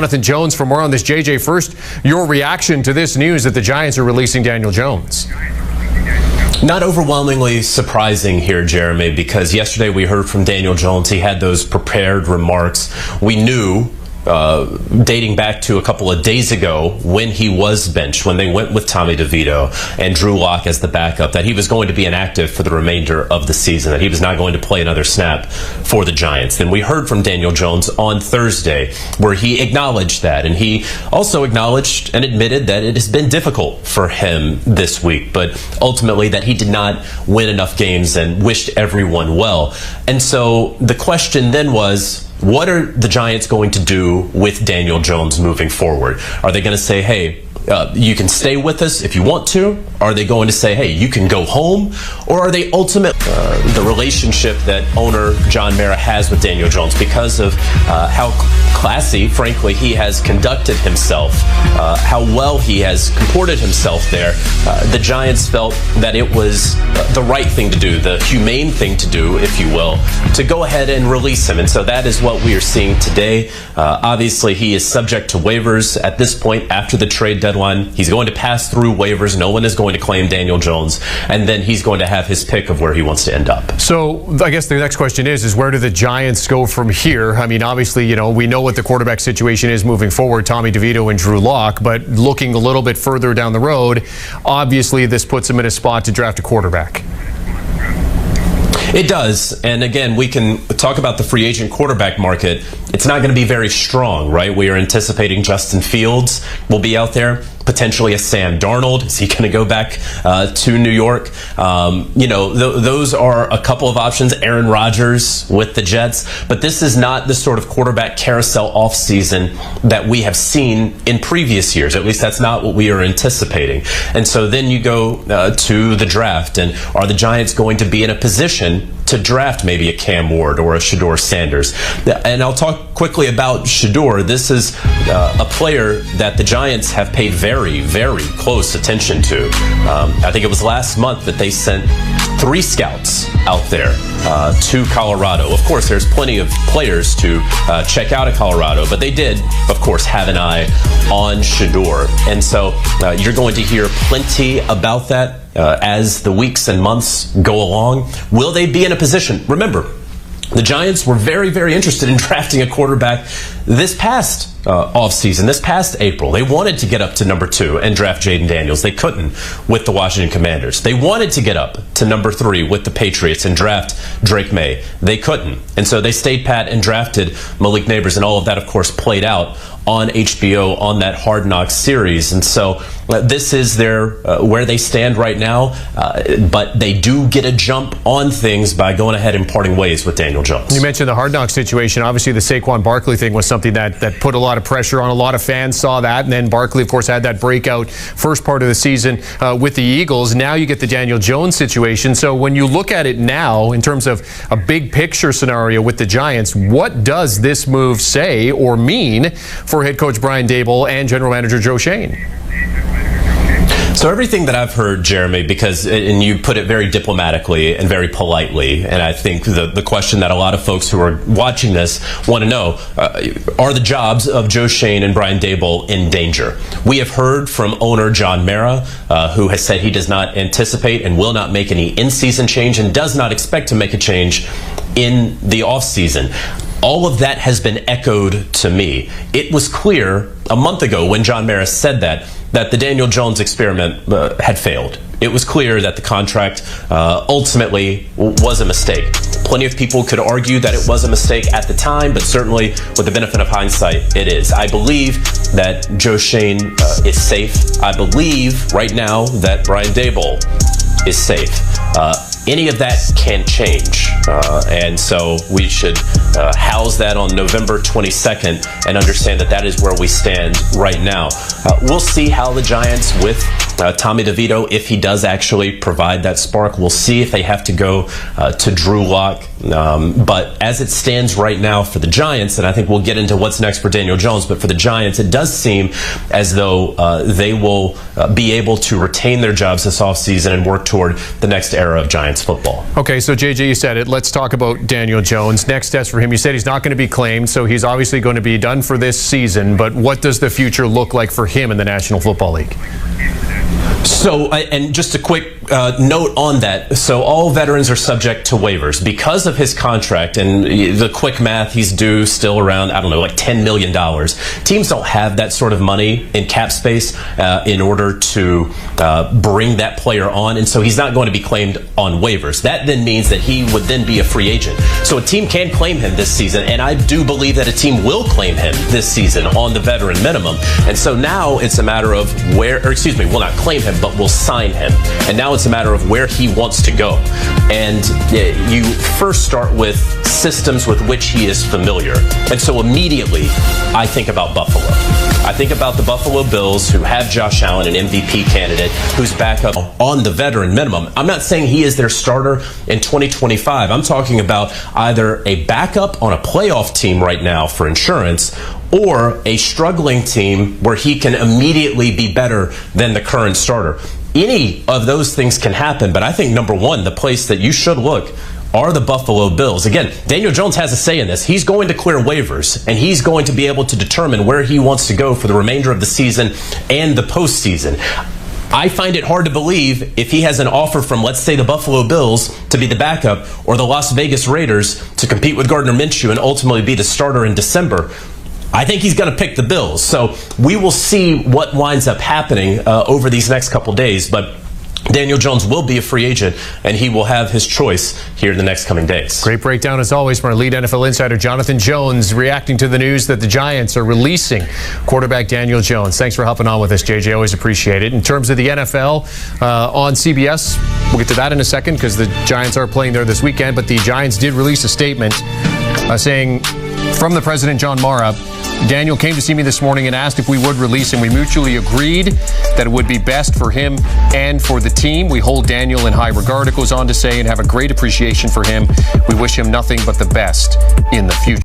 Jonathan Jones for more on this. JJ, first, your reaction to this news that the Giants are releasing Daniel Jones. Not overwhelmingly surprising here, Jeremy, because yesterday we heard from Daniel Jones. He had those prepared remarks. We knew, dating back to a couple of days ago when he was benched, when they went with Tommy DeVito and Drew Lock as the backup, that he was going to be inactive for the remainder of the season, that he was not going to play another snap for the Giants. Then we heard from Daniel Jones on Thursday where he acknowledged that, and he also acknowledged and admitted that it has been difficult for him this week, but ultimately that he did not win enough games and wished everyone well. And so the question then was, what are the Giants going to do with Daniel Jones moving forward? Are they going to say, hey, you can stay with us if you want to? Are they going to say, hey, you can go home? Or are they ultimately the relationship that owner John Mara has with Daniel Jones, because of how classy, frankly, he has conducted himself, how well he has comported himself there, the Giants felt that it was the right thing to do, the humane thing to do, if you will, to go ahead and release him. And so that is what we are seeing today. Obviously, he is subject to waivers at this point after the trade deadline. He's going to pass through waivers. No one is going to claim Daniel Jones, and then he's going to have his pick of where he wants to end up. So I guess the next question is where do the Giants go from here? I mean, obviously, we know what the quarterback situation is moving forward, Tommy DeVito and Drew Lock, but looking a little bit further down the road, obviously this puts them in a spot to draft a quarterback. It does. And again, we can talk about the free agent quarterback market. It's not going to be very strong, right? We are anticipating Justin Fields will be out there. Potentially a Sam Darnold. Is he going to go back to New York? Those are a couple of options. Aaron Rodgers with the Jets. But this is not the sort of quarterback carousel offseason that we have seen in previous years. At least that's not what we are anticipating. And so then you go to the draft. And are the Giants going to be in a position to draft maybe a Cam Ward or a Shedeur Sanders? And I'll talk quickly about Shedeur. This is a player that the Giants have paid very, very close attention to. I think it was last month that they sent 3 scouts out there to Colorado. Of course, there's plenty of players to check out at Colorado, but they did, of course, have an eye on Shedeur. And so you're going to hear plenty about that as the weeks and months go along. Will they be in a position? Remember, the Giants were very, very interested in drafting a quarterback this past offseason, this past April. They wanted to get up to number 2 and draft Jaden Daniels. They couldn't with the Washington Commanders. They wanted to get up to number 3 with the Patriots and draft Drake May. They couldn't. And so they stayed pat and drafted Malik Neighbors, and all of that, of course, played out on HBO on that Hard Knocks series. And so this is their where they stand right now, but they do get a jump on things by going ahead and parting ways with Daniel Jones. You mentioned the Hard Knocks situation. Obviously, the Saquon Barkley thing was something that put a lot of pressure on. A lot of fans saw that, and then Barkley, of course, had that breakout first part of the season with the Eagles. Now you get the Daniel Jones situation. So when you look at it now in terms of a big picture scenario with the Giants, what does this move say or mean for head coach Brian Daboll and general manager Joe Schoen? So everything that I've heard, Jeremy, and you put it very diplomatically and very politely, and I think the question that a lot of folks who are watching this want to know, are the jobs of Joe Schoen and Brian Daboll in danger? We have heard from owner John Mara, who has said he does not anticipate and will not make any in-season change and does not expect to make a change in the offseason. All of that has been echoed to me. It was clear a month ago when John Mara said that the Daniel Jones experiment had failed. It was clear that the contract ultimately was a mistake. Plenty of people could argue that it was a mistake at the time, but certainly with the benefit of hindsight, it is. I believe that Joe Schoen is safe. I believe right now that Brian Daboll is safe. Any of that can change, and so we should house that on November 22nd and understand that is where we stand right now. We'll see how the Giants with Tommy DeVito, if he does actually provide that spark. We'll see if they have to go to Drew Lock. But as it stands right now for the Giants, and I think we'll get into what's next for Daniel Jones, but for the Giants, it does seem as though they will be able to retain their jobs this offseason and work toward the next era of Giants Giants football. Okay, so JJ, you said it. Let's talk about Daniel Jones. Next test for him. You said he's not going to be claimed, so he's obviously going to be done for this season. But what does the future look like for him in the National Football League? So, and just a quick note on that. So all veterans are subject to waivers because of his contract, and the quick math, he's due still around, I don't know, like $10 million. Teams don't have that sort of money in cap space in order to bring that player on, and so he's not going to be claimed on waivers. That then means that he would then be a free agent. So a team can claim him this season, and I do believe that a team will claim him this season on the veteran minimum. And so now it's a matter of will not claim him, but will sign him. And now it's a matter of where he wants to go. And you first start with systems with which he is familiar. And so immediately, I think about Buffalo. I think about the Buffalo Bills, who have Josh Allen, an MVP candidate, who's back up on the veteran minimum. I'm not saying he is their starter in 2025. I'm talking about either a backup on a playoff team right now for insurance, or a struggling team where he can immediately be better than the current starter. Any of those things can happen, but I think number one, the place that you should look are the Buffalo Bills. Again, Daniel Jones has a say in this. He's going to clear waivers, and he's going to be able to determine where he wants to go for the remainder of the season and the postseason. I find it hard to believe if he has an offer from, let's say, the Buffalo Bills to be the backup, or the Las Vegas Raiders to compete with Gardner Minshew and ultimately be the starter in December. I think he's going to pick the Bills. So we will see what winds up happening over these next couple days. But Daniel Jones will be a free agent, and he will have his choice here in the next coming days. Great breakdown, as always, from our lead NFL insider, Jonathan Jones, reacting to the news that the Giants are releasing quarterback Daniel Jones. Thanks for helping on with us, JJ. Always appreciate it. In terms of the NFL on CBS, we'll get to that in a second because the Giants are playing there this weekend. But the Giants did release a statement saying, from the president, John Mara, Daniel came to see me this morning and asked if we would release him. We mutually agreed that it would be best for him and for the team. We hold Daniel in high regard, it goes on to say, and have a great appreciation for him. We wish him nothing but the best in the future.